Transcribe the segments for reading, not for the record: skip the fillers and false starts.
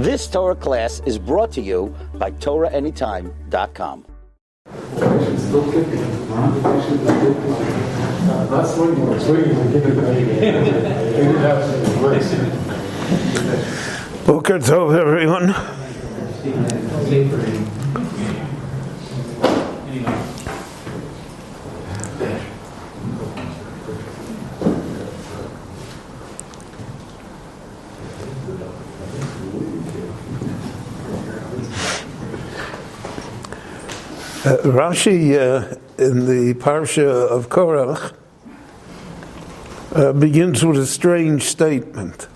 This Torah class is brought to you by TorahAnytime.com. Boker Tov, everyone. Rashi in the Parsha of Korach begins with a strange statement.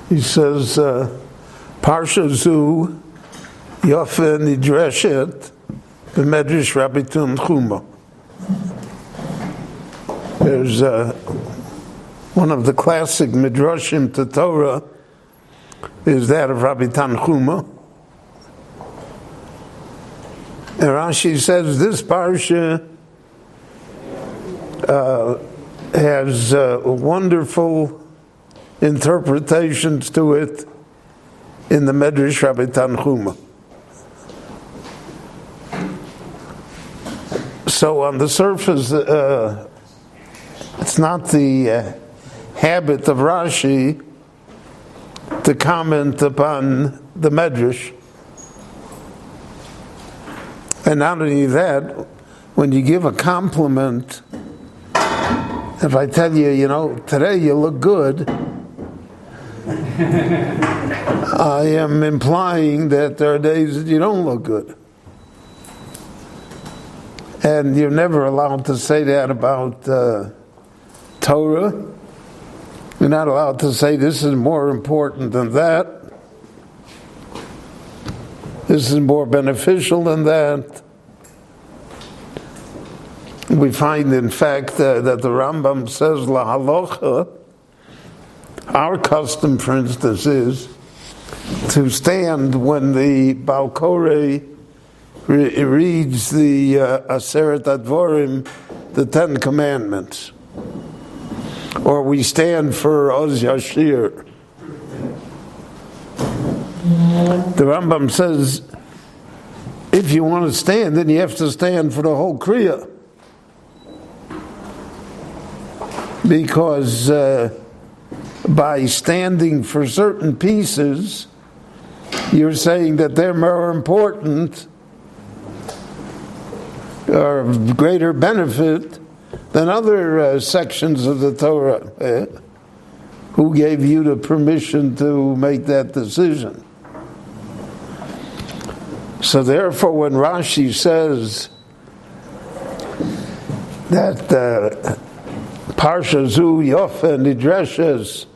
He says, Parsha zu yofe nidreshet b'medrash Rabbi Tanchuma. There's one of the classic midrashim to Torah is that of Rabbi Tanchuma. And Rashi says this parsha has wonderful interpretations to it in the Medrash Rabbi Tanchuma. So on the surface, it's not the habit of Rashi to comment upon the Medrash. And not only that, when you give a compliment, if I tell you, today you look good, I am implying that there are days that you don't look good. And you're never allowed to say that about Torah. You're not allowed to say this is more important than that. This is more beneficial than that. We find, in fact, that the Rambam says, La halacha, our custom, for instance, is to stand when the Baal Koreh reads the Aseret Advorim, the Ten Commandments. Or we stand for Oz Yashir. The Rambam says, if you want to stand, then you have to stand for the whole Kriya. Because by standing for certain pieces, you're saying that they're more important or of greater benefit than other sections of the Torah. Who gave you the permission to make that decision? So therefore, when Rashi says that Parsha zu yofe nidreshes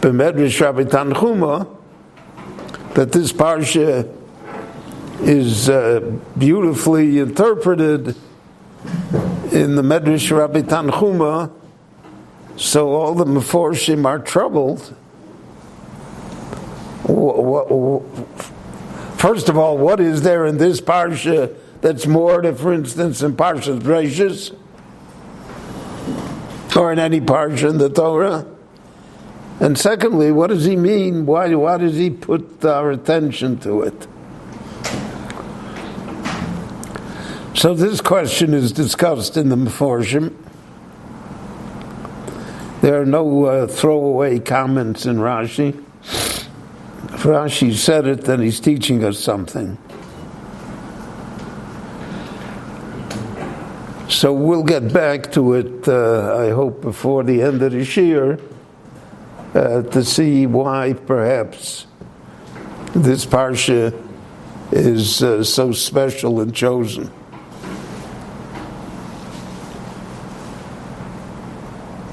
b'medrash Rabbi Tanchuma, that this parsha is beautifully interpreted in the Medrash Rabbi Tanchuma, so all the Meforshim are troubled. First of all, what is there in this parsha that's more than, for instance, in Parshas Bereishis or in any parsha in the Torah? And secondly, what does he mean? Why does he put our attention to it? So this question is discussed in the Meforshim. There are no throwaway comments in Rashi. If Rashi said it, then he's teaching us something. So we'll get back to it, I hope, before the end of this year, to see why perhaps this parsha is so special and chosen.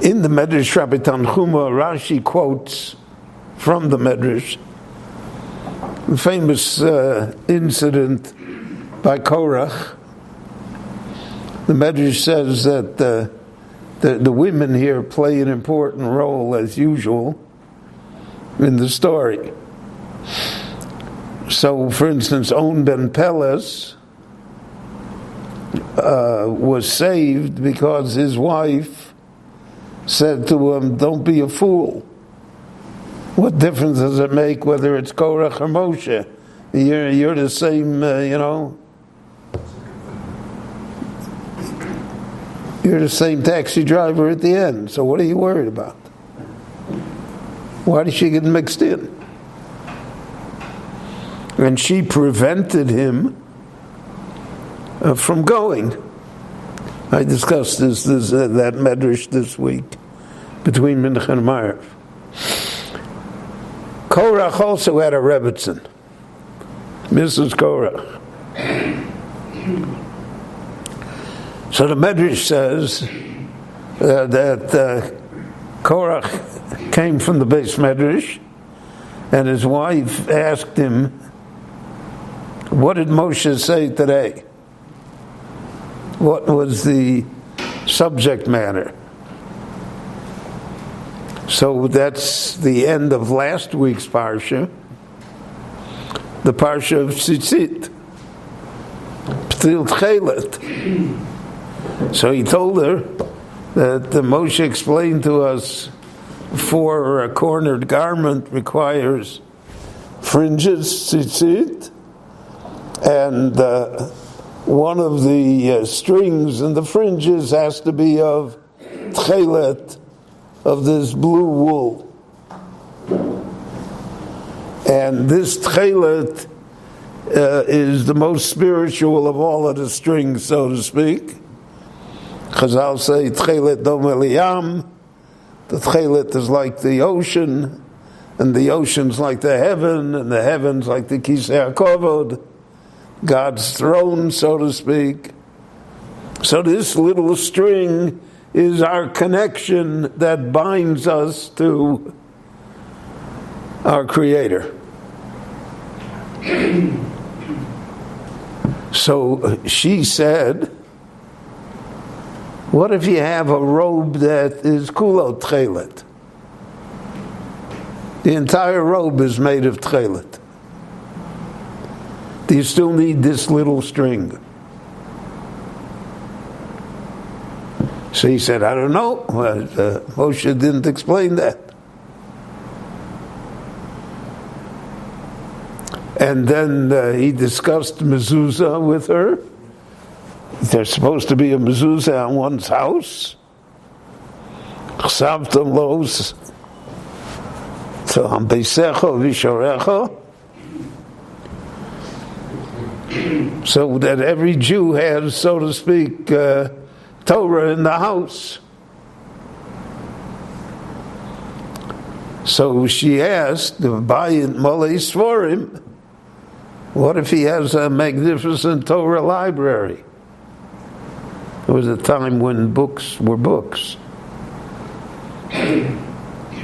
In the Medrash Rabbi Tanchuma, Rashi quotes from the Medrash a famous incident by Korach. The Medrash says that the women here play an important role, as usual, in the story. So, for instance, On ben Peles was saved because his wife said to him, "Don't be a fool. What difference does it make whether it's Korach or Moshe? You're the same, You're the same taxi driver at the end, so what are you worried about? Why did she get mixed in? And she prevented him from going. I discussed that medrash this week between Mincha and Ma'ariv. Korach also had a Rebbitzin, Mrs. Korach. So the medrash says that Korach came from the base medrash, and his wife asked him, "What did Moshe say today? What was the subject matter?" So that's the end of last week's parsha, the parsha of Tzitzit, P'til Tchelet. So he told her that Moshe explained to us, for a cornered garment requires fringes, tzitzit, and one of the strings in the fringes has to be of tchelet, of this blue wool. And this tchelet is the most spiritual of all of the strings, so to speak. Chazal say tchelet dom eliyam. The tchelet is like the ocean, and the ocean's like the heaven, and the heaven's like the kisei hakovod, God's throne, so to speak. So this little string is our connection that binds us to our Creator. So she said, what if you have a robe that is kulo tchelet? The entire robe is made of tchelet. Do you still need this little string? So he said, I don't know. Moshe didn't explain that. And then he discussed mezuzah with her. There's supposed to be a mezuzah on one's house. Chsavtam los am beisecho vishorecho. So that every Jew has, so to speak, Torah in the house. So she asked, Bayin Molei Svorim, what if he has a magnificent Torah library? There was a time when books were books.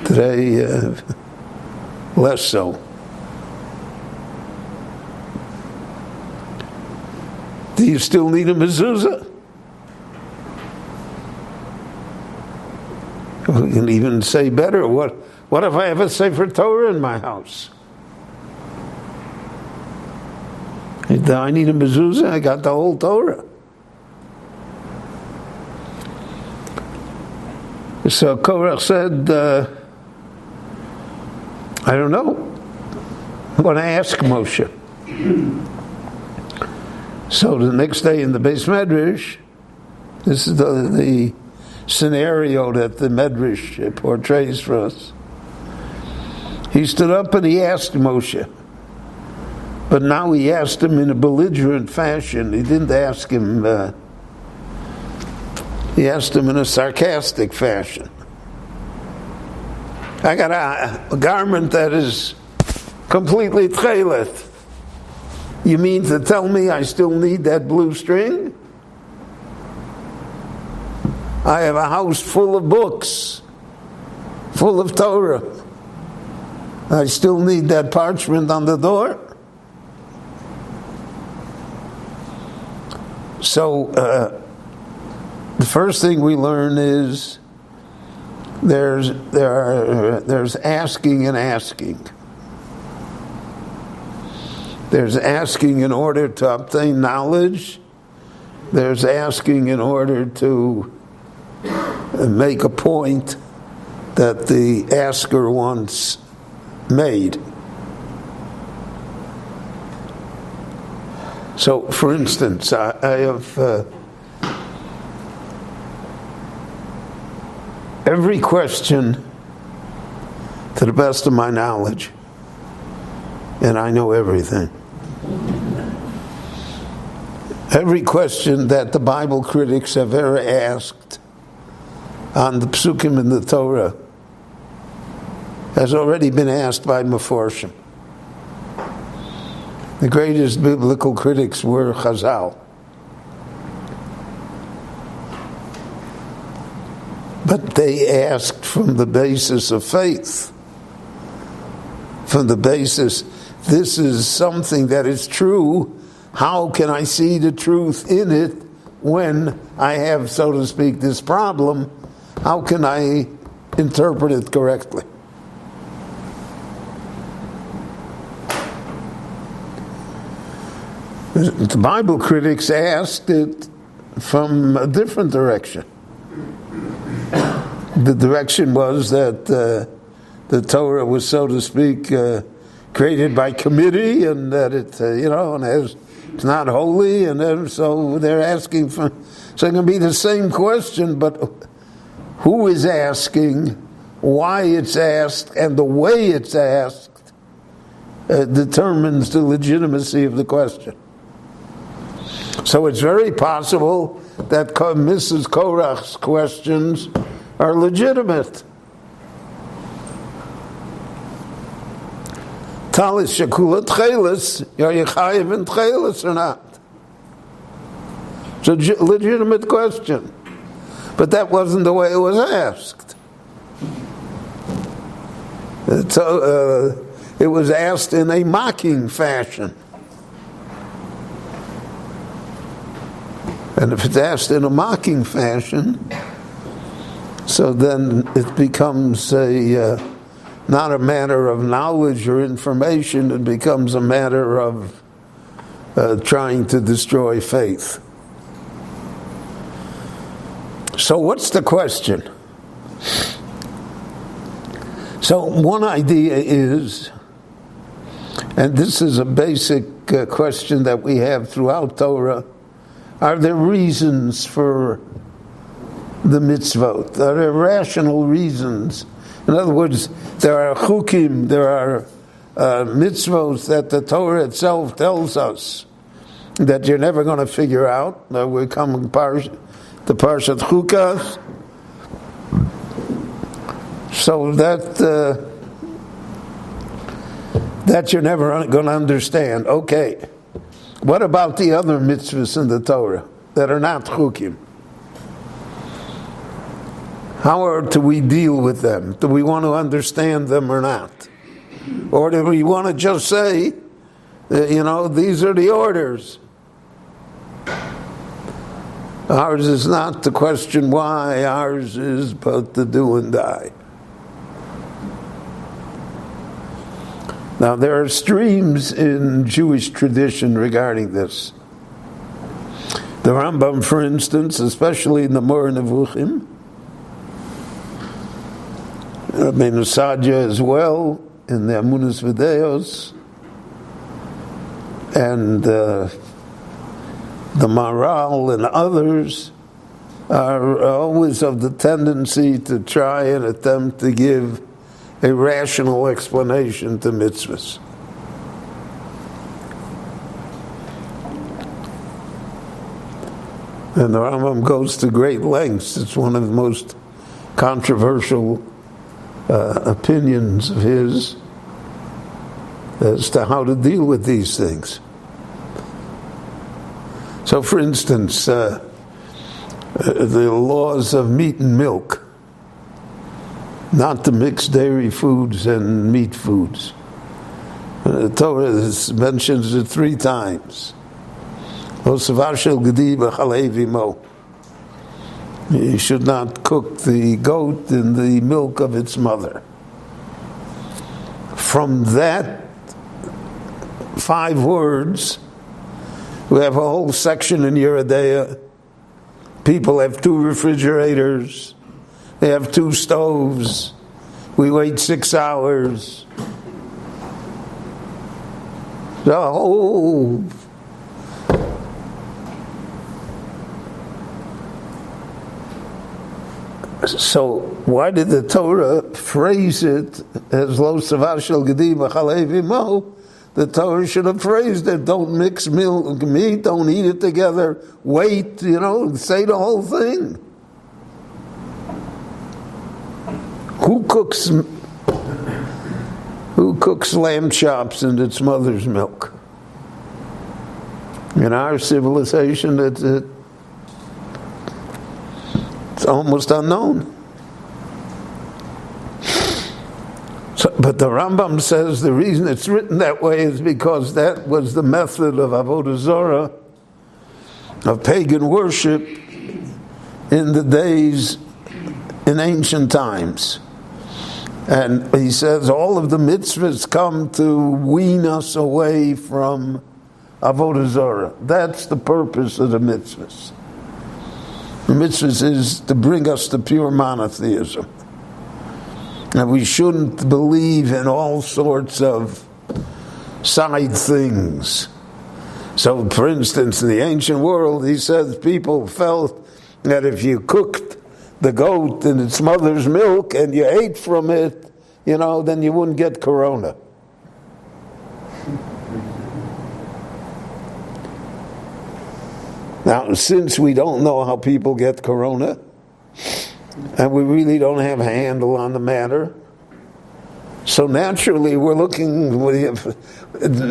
Today, less so. Do you still need a mezuzah? We can even say better. What if I have a Sefer Torah in my house? Do I need a mezuzah? I got the whole Torah. So Korach said, I don't know. I'm going to ask Moshe. So the next day in the Beis Medrash, this is the scenario that the Medrash portrays for us. He stood up and he asked Moshe. But now he asked him in a belligerent fashion. He didn't ask him, he asked him in a sarcastic fashion. I got a garment that is completely tchelet. You mean to tell me I still need that blue string? I have a house full of books, full of Torah. I still need that parchment on the door? So, the first thing we learn is there's asking and asking. There's asking in order to obtain knowledge. There's asking in order to make a point that the asker wants made. So, for instance, I have every question, to the best of my knowledge, and I know everything. Every question that the Bible critics have ever asked on the psukim in the Torah has already been asked by Meforshim. The greatest biblical critics were Chazal. But they asked from the basis of faith. From the basis, this is something that is true. How can I see the truth in it when I have, so to speak, this problem? How can I interpret it correctly? The Bible critics asked it from a different direction. The direction was that the Torah was, so to speak, created by committee, and that it, it's not holy, and then, so they're asking for. So it can be the same question, but who is asking, why it's asked, and the way it's asked determines the legitimacy of the question. So it's very possible that Mrs. Korach's questions are legitimate. Talis shekula tchelis, are you chayiv in tchelis or not? It's a legitimate question. But that wasn't the way it was asked. It was asked in a mocking fashion. And if it's asked in a mocking fashion, so then it becomes not a matter of knowledge or information, it becomes a matter of trying to destroy faith. So what's the question? So one idea is, and this is a basic question that we have throughout Torah, are there reasons for the mitzvot? Are there rational reasons? In other words, there are chukim, there are mitzvot that the Torah itself tells us that you're never going to figure out. We come to Parshat Chukas, so that you're never going to understand. Okay. What about the other mitzvahs in the Torah that are not chukim? How do we deal with them? Do we want to understand them or not? Or do we want to just say, these are the orders? Ours is not to question why, ours is but to do and die. Now, there are streams in Jewish tradition regarding this. The Rambam, for instance, especially in the Moreh Nevuchim, Rabbi Nusadia as well, in the Amunas Videos, and the Maharal and others are always of the tendency to try and attempt to give a rational explanation to mitzvahs. And the Rambam goes to great lengths. It's one of the most controversial opinions of his as to how to deal with these things. So, for instance, the laws of meat and milk, not to mix dairy foods and meat foods. The Torah mentions it 3 times. You should not cook the goat in the milk of its mother. From that 5 words, we have a whole section in Yeridea. People have 2 refrigerators. They have 2 stoves. We wait 6 hours. So, so why did the Torah phrase it as lo sava shel gedi b'chalei v'imo? The Torah should have phrased it, don't mix meat, don't eat it together, wait, say the whole thing. Who cooks lamb chops in its mother's milk? In our civilization, it's almost unknown. But the Rambam says the reason it's written that way is because that was the method of Avodah Zarah, of pagan worship in the days, in ancient times. And he says all of the mitzvahs come to wean us away from Avodah Zarah. That's the purpose of the mitzvahs. The mitzvahs is to bring us to pure monotheism. And we shouldn't believe in all sorts of side things. So, for instance, in the ancient world, he says people felt that if you cooked the goat in its mother's milk and you ate from it, then you wouldn't get corona. Now, since we don't know how people get corona, and we really don't have a handle on the matter, so naturally we're looking,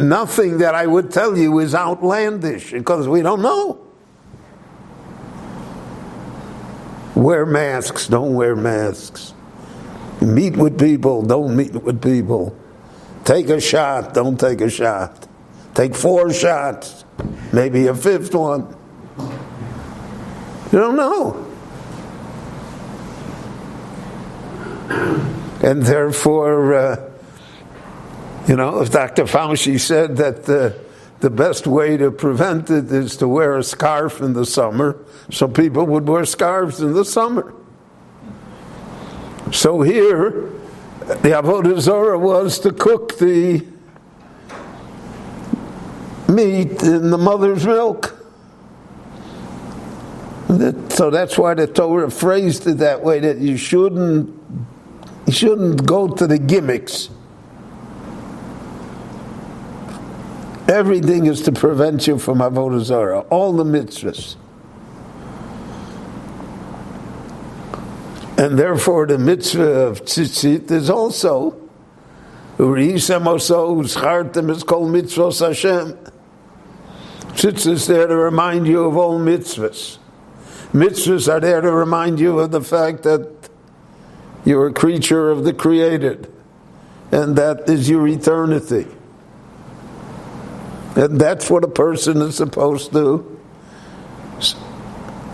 nothing that I would tell you is outlandish, because we don't know. Wear masks, don't wear masks. Meet with people, don't meet with people. Take a shot, don't take a shot. Take 4 shots, maybe a 5th one. You don't know. And therefore, if Dr. Fauci said that the best way to prevent it is to wear a scarf in the summer, so people would wear scarves in the summer. So here, the Avodah Zarah was to cook the meat in the mother's milk. So that's why the Torah phrased it that way, that you shouldn't go to the gimmicks. Everything is to prevent you from Avodah Zarah, all the mitzvahs. And therefore the mitzvah of tzitzit is also Uri'isem oso u'schartem es kol mitzvos Hashem. Tzitzit is there to remind you of all mitzvahs. Mitzvahs are there to remind you of the fact that you're a creature of the created, and that is your eternity. And that's what a person is supposed to,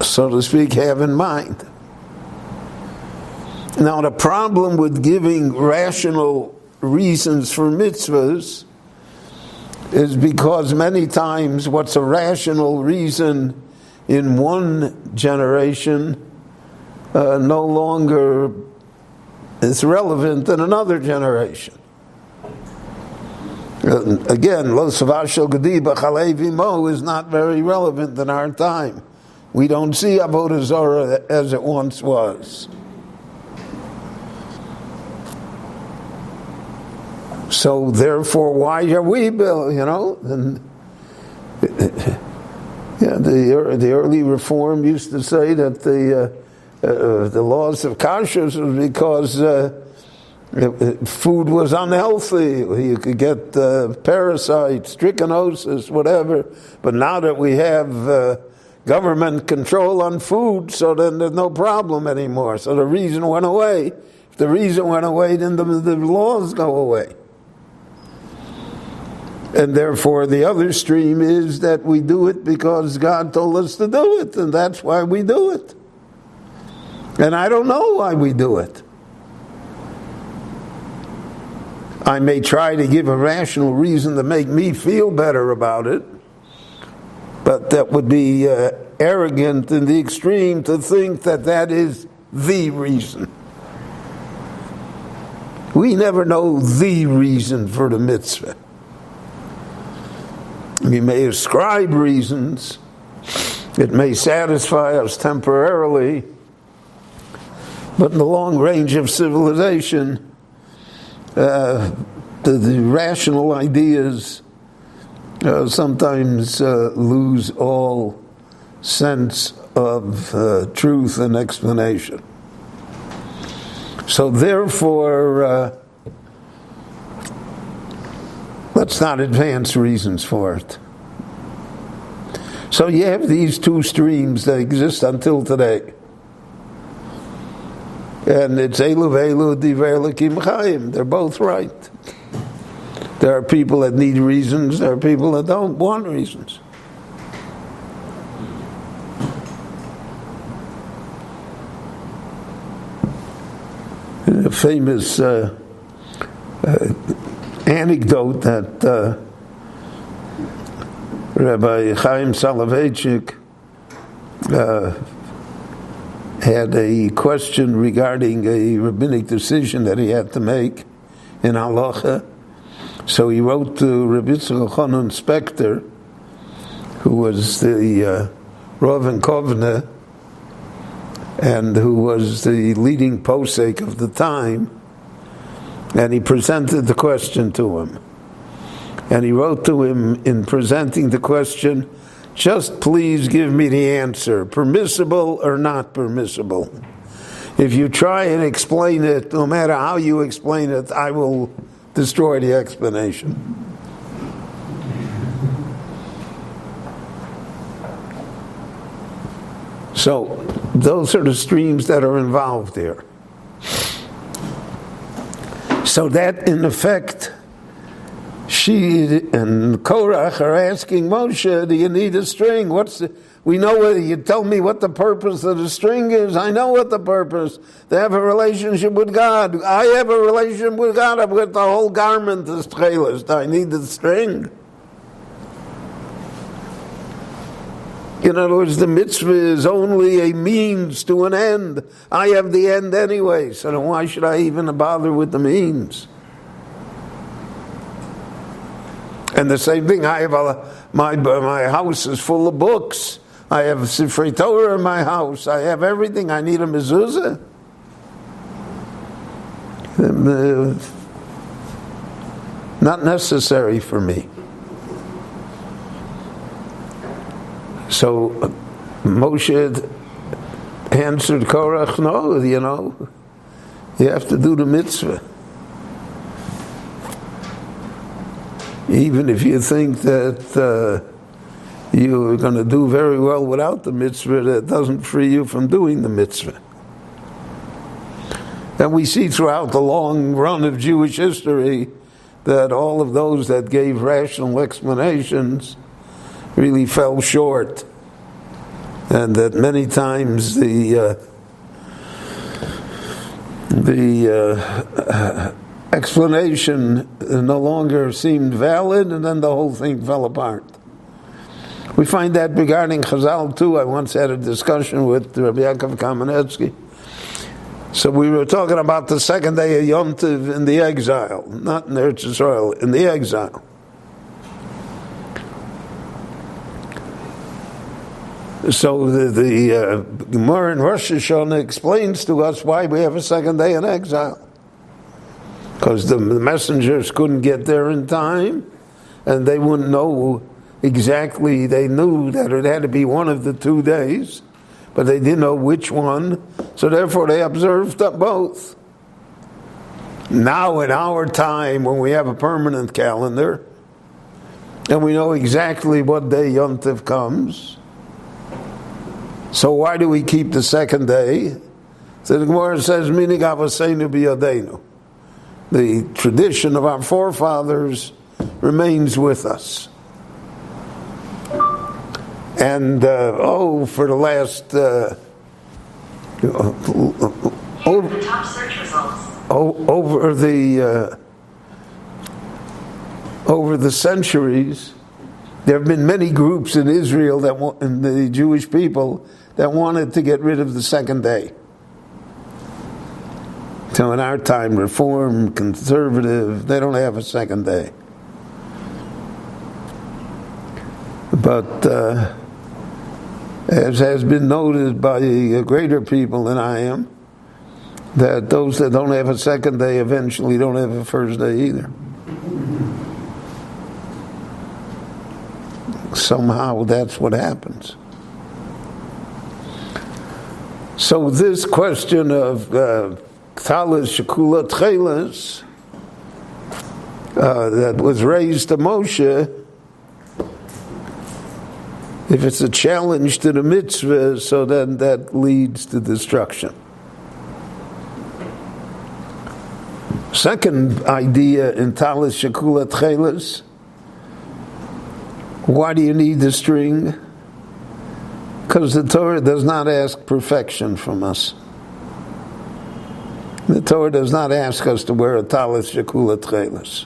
so to speak, have in mind. Now, the problem with giving rational reasons for mitzvahs is because many times what's a rational reason in one generation no longer is relevant in another generation. Again, lo sava shel gedi b'chalei v'imo is not very relevant in our time. We don't see Avodah Zarah as it once was. So therefore, why are we, and the early Reform used to say that the laws of kashrus was because food was unhealthy. You could get parasites, trichinosis, whatever. But now that we have government control on food, so then there's no problem anymore. So the reason went away. If the reason went away, then the laws go away. And therefore the other stream is that we do it because God told us to do it, and that's why we do it. And I don't know why we do it. I may try to give a rational reason to make me feel better about it, but that would be arrogant in the extreme to think that that is the reason. We never know the reason for the mitzvah. We may ascribe reasons. It may satisfy us temporarily, but in the long range of civilization, the rational ideas sometimes lose all sense of truth and explanation. So therefore, let's not advance reasons for it. So you have these two streams that exist until today. And it's Elu Velu Divrei Elokim Chaim. They're both right. There are people that need reasons. There are people that don't want reasons. A famous anecdote that Rabbi Chaim Soloveitchik had a question regarding a rabbinic decision that he had to make in halacha. So he wrote to Rabbi Yochanan Spector, who was the Rav in Kovna and who was the leading posek of the time, and he presented the question to him. And he wrote to him in presenting the question, just please give me the answer, permissible or not permissible. If you try and explain it, no matter how you explain it, I will destroy the explanation. So those are the streams that are involved here. So that in effect, she and Korach are asking Moshe, do you need a string? We know whether you tell me what the purpose of the string is. I know what the purpose. They have a relationship with God. I have a relationship with God. I've got the whole garment as tchelis. I need the string. In other words, the mitzvah is only a means to an end. I have the end anyway, so then why should I even bother with the means? And the same thing, I have my house is full of books. I have Sifrei Torah in my house. I have everything. I need a mezuzah. Not necessary for me. So Moshe answered Korach, no, you have to do the mitzvah. Even if you think that you're going to do very well without the mitzvah, that doesn't free you from doing the mitzvah. And we see throughout the long run of Jewish history that all of those that gave rational explanations really fell short, and that many times the explanation no longer seemed valid, and then the whole thing fell apart. We find that regarding Chazal too. I once had a discussion with Rabbi Yaakov Kamenetsky. So we were talking about the second day of Yom Tov in the exile, not in Eretz Yisrael, in the exile. So the Gemara in Rosh Hashanah explains to us why we have a second day in exile. Because the messengers couldn't get there in time, and they wouldn't know exactly. They knew that it had to be one of the 2 days, but they didn't know which one, so therefore they observed both. Now in our time, when we have a permanent calendar, and we know exactly what day Yom Tov comes, so why do we keep the second day? So the Gemara says, Minig Avaseinu B'Yadeinu. The tradition of our forefathers remains with us. And for the last over top search results. Over the centuries, there have been many groups in Israel and the Jewish people that wanted to get rid of the second day. So in our time, Reform, Conservative, they don't have a second day. But as has been noted by greater people than I am, that those that don't have a second day eventually don't have a first day either. Somehow that's what happens. So this question of Talis Shekula Tchelis that was raised to Moshe, if it's a challenge to the mitzvah, so then that leads to destruction. Second idea in Talis Shekula Tchelis, why do you need the string? Because the Torah does not ask perfection from us. The Torah does not ask us to wear a talis shekula tchelis.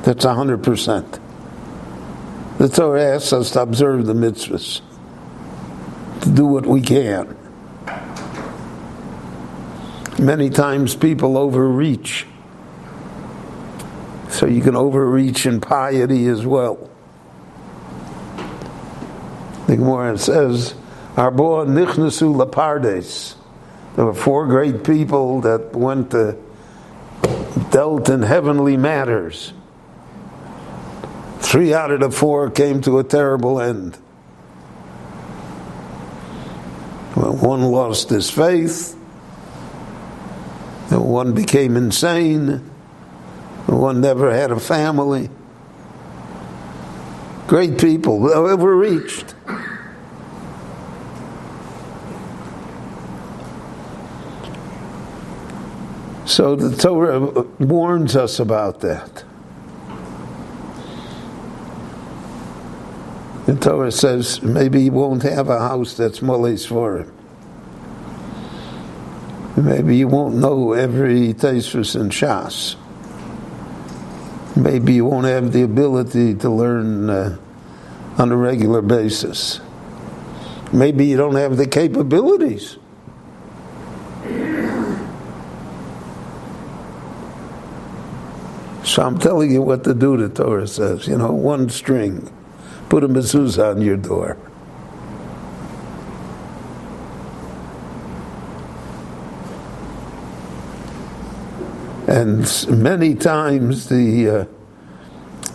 That's 100%. The Torah asks us to observe the mitzvahs, to do what we can. Many times people overreach. So you can overreach in piety as well. The Gemara says, Arboa nichnasu lapardes. There were 4 great people that dealt in heavenly matters. 3 out of the 4 came to a terrible end. Well, one lost his faith, and one became insane, and one never had a family. Great people, overreached. So the Torah warns us about that. The Torah says maybe he won't have a house that's moles for him. Maybe you won't know every Tosfos and Shas. Maybe you won't have the ability to learn on a regular basis. Maybe you don't have the capabilities. So I'm telling you what to do, the Torah says. 1 string. Put a mezuzah on your door. And many times the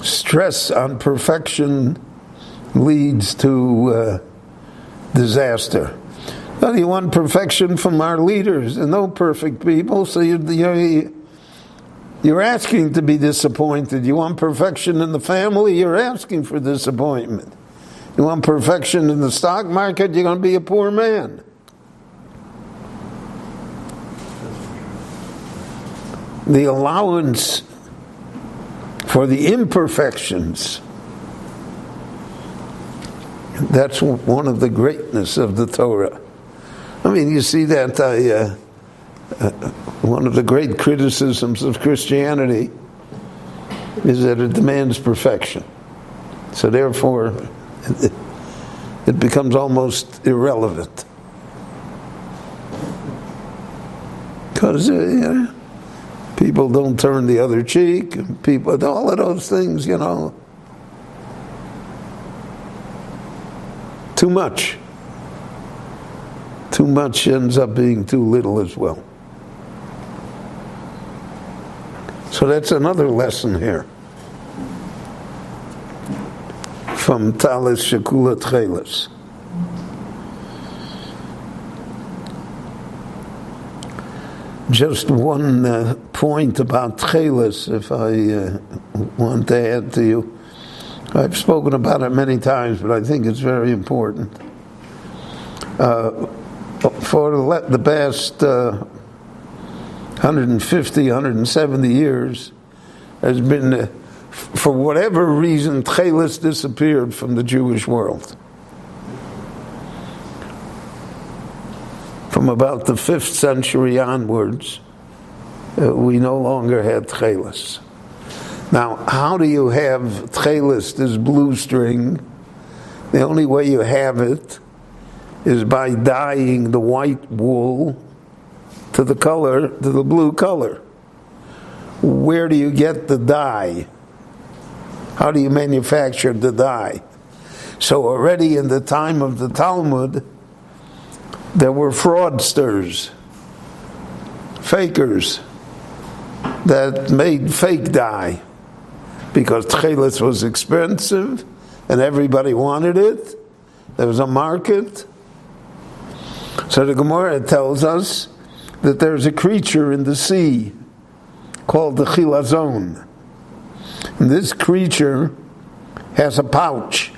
stress on perfection leads to disaster. Well, you want perfection from our leaders, and no perfect people, so you're asking to be disappointed. You want perfection in the family, you're asking for disappointment. You want perfection in the stock market, you're going to be a poor man. The allowance for the imperfections, that's one of the greatness of the Torah. I mean, you see that one of the great criticisms of Christianity is that it demands perfection. So therefore, it becomes almost irrelevant. Because people don't turn the other cheek, and people, all of those things, Too much. Too much ends up being too little as well. So that's another lesson here from Talis Shekula Tchelis. Just one point about Tchelis, if I want to add to you. I've spoken about it many times, but I think it's very important. For the past 150, 170 years, has been, for whatever reason, Tchelis disappeared from the Jewish world. From about the 5th century onwards, we no longer had Tchelis. Now, how do you have Tchelis, this blue string? The only way you have it is by dyeing the white wool to the blue color. Where do you get the dye? How do you manufacture the dye? So already in the time of the Talmud, there were fraudsters, fakers, that made fake dye because tchelis was expensive and everybody wanted it. There was a market. So the Gemara tells us that there's a creature in the sea called the chilazon. And this creature has a pouch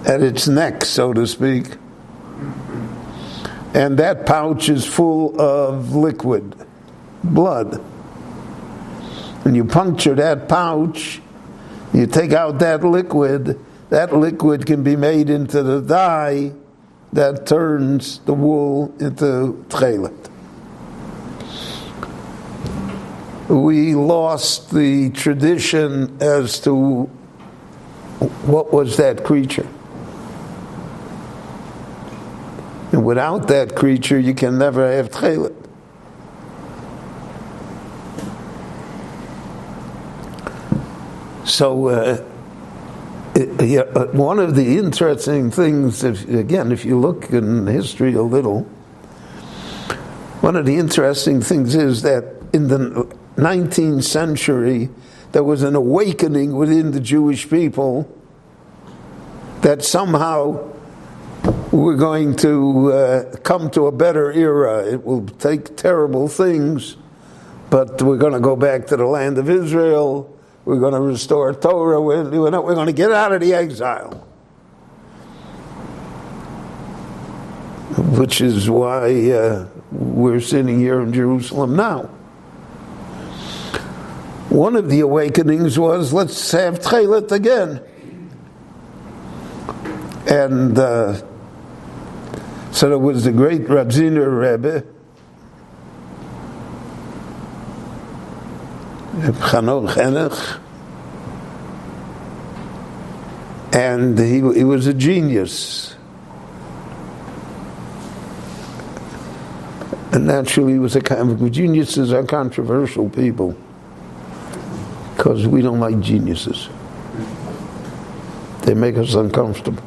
at its neck, so to speak. And that pouch is full of liquid, blood. When you puncture that pouch, you take out that liquid can be made into the dye that turns the wool into tchelet. We lost the tradition as to what was that creature. And without that creature, you can never have tchelet. So, one of the interesting things, if you look in history a little, one of the interesting things is that in the 19th century, there was an awakening within the Jewish people that somehow we're going to come to a better era. It will take terrible things, but we're going to go back to the land of Israel. We're going to restore Torah. We're going to get out of the exile. Which is why we're sitting here in Jerusalem now. One of the awakenings was, let's have tchelet again. And so there was the great Rabziner Rebbe, and he was a genius. And naturally, he was a kind of geniuses are controversial people because we don't like geniuses. They make us uncomfortable.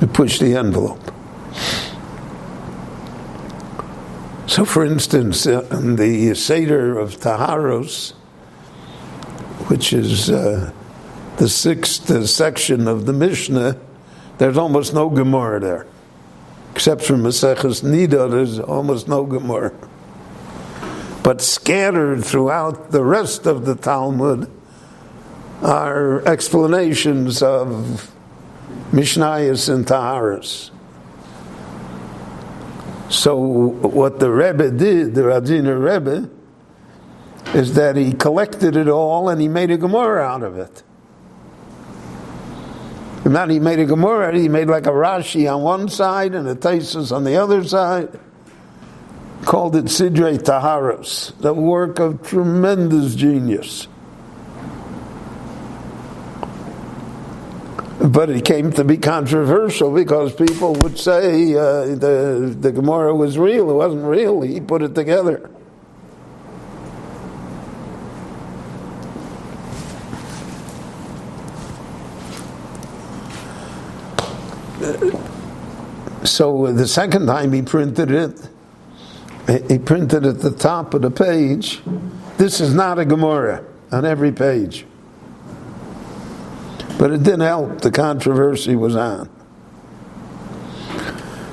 We push the envelope. So, for instance, in the Seder of Taharos, which is the 6th section of the Mishnah, there's almost no Gemara there. Except for Maseches Nida, there's almost no Gemara. But scattered throughout the rest of the Talmud are explanations of Mishnayos and Taharos. So what the Rebbe did, the Radziner Rebbe, is that he collected it all and he made a Gemara out of it. And not he made a Gemara, he made like a Rashi on one side and a Taisus on the other side. Called it Sidrei Taharos, the work of tremendous genius. But it came to be controversial because people would say the Gemara was real. It wasn't real. He put it together. So the second time he printed it, he printed at the top of the page, this is not a Gemara, on every page. But it didn't help. The controversy was on.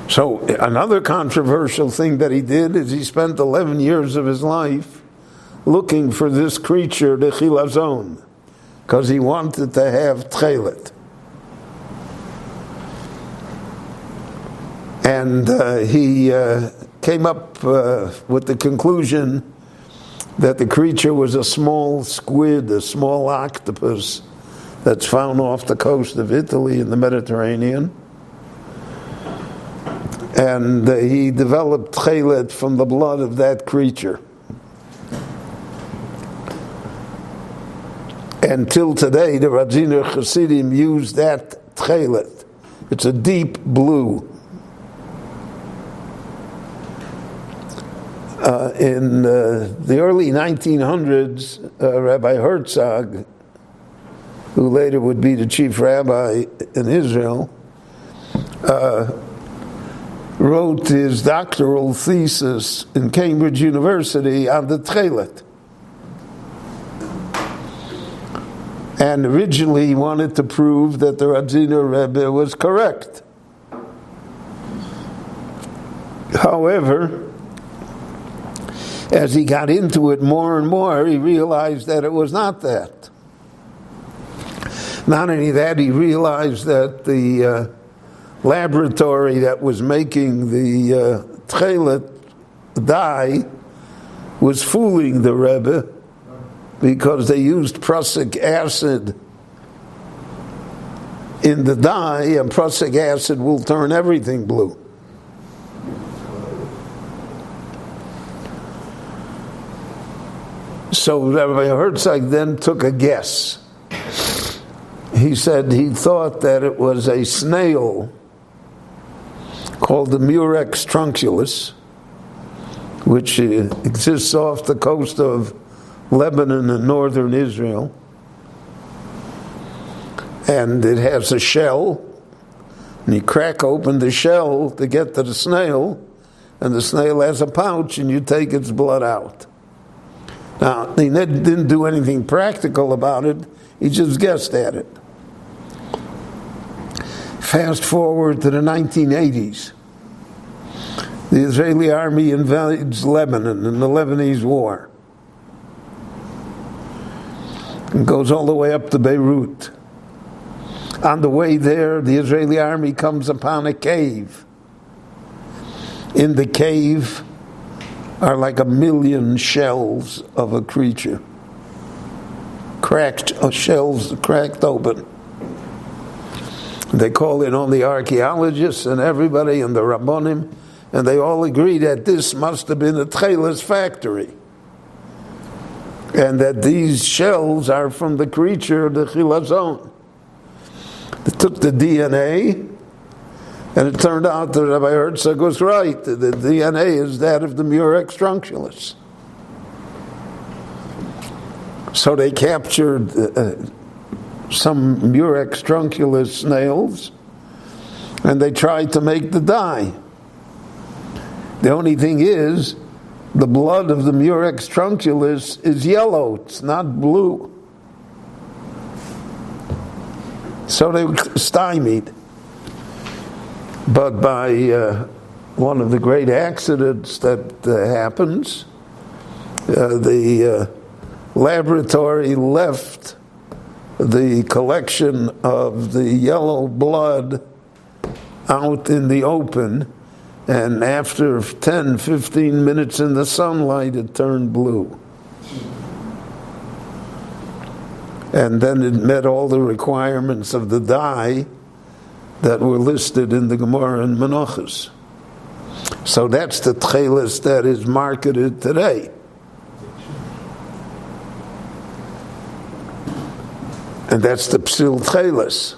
So another controversial thing that he did is he spent 11 years of his life looking for this creature, the chilazon, because he wanted to have tchelet. And he came up with the conclusion that the creature was a small squid, a small octopus, that's found off the coast of Italy in the Mediterranean. And he developed tchelet from the blood of that creature. And till today, the Radziner Chassidim use that tchelet. It's a deep blue. In the early 1900s, Rabbi Herzog who later would be the chief rabbi in Israel, wrote his doctoral thesis in Cambridge University on the Tchelet. And originally he wanted to prove that the Radziner Rebbe was correct. However, as he got into it more and more, he realized that it was not that. Not only that, he realized that the laboratory that was making the Tchelet dye was fooling the Rebbe because they used prussic acid in the dye, and prussic acid will turn everything blue. So Rabbi Herzog then took a guess. He said he thought that it was a snail called the Murex trunculus, which exists off the coast of Lebanon and northern Israel. And it has a shell, and you crack open the shell to get to the snail, and the snail has a pouch, and you take its blood out. Now, he didn't do anything practical about it, he just guessed at it. Fast forward to the 1980s. The Israeli army invades Lebanon in the Lebanese War. It goes all the way up to Beirut. On the way there, the Israeli army comes upon a cave. In the cave are like 1 million shells of a creature. Shells cracked open. They call in all the archaeologists and everybody and the Rabbonim, and they all agree that this must have been a Tcheles factory. And that these shells are from the creature, the Chilazon. They took the DNA, and it turned out that Rabbi Herzog was right. The DNA is that of the Murex trunculus. So they captured some Murex trunculus snails, and they tried to make the dye. The only thing is, the blood of the Murex trunculus is yellow, it's not blue. So they were stymied. But by one of the great accidents that happens, the laboratory left the collection of the yellow blood out in the open, and after 10, 15 minutes in the sunlight, it turned blue. And then it met all the requirements of the dye that were listed in the Gemara and Menachos. So that's the tcheles that is marketed today. And that's the psil tcheles.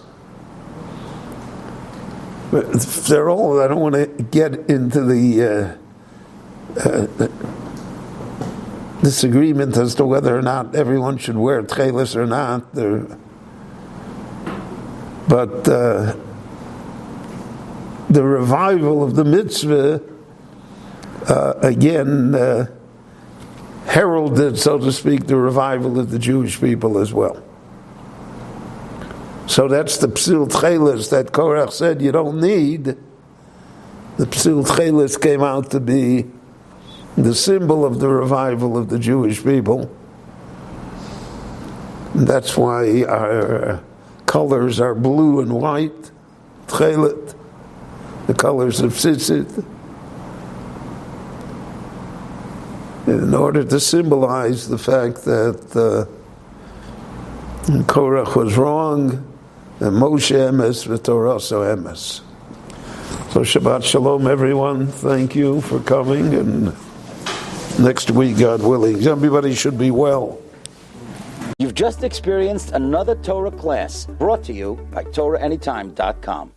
They're all, I don't want to get into the disagreement as to whether or not everyone should wear tcheles or not. But the revival of the mitzvah, again, heralded, so to speak, the revival of the Jewish people as well. So that's the psil tcheles that Korach said you don't need. The psil tcheles came out to be the symbol of the revival of the Jewish people. And that's why our colors are blue and white, tchelet, the colors of tzitzit, in order to symbolize the fact that Korach was wrong, and Moshe emes, v'Torah so emes. So Shabbat Shalom, everyone. Thank you for coming, and next week, God willing, everybody should be well. You've just experienced another Torah class brought to you by TorahAnytime.com.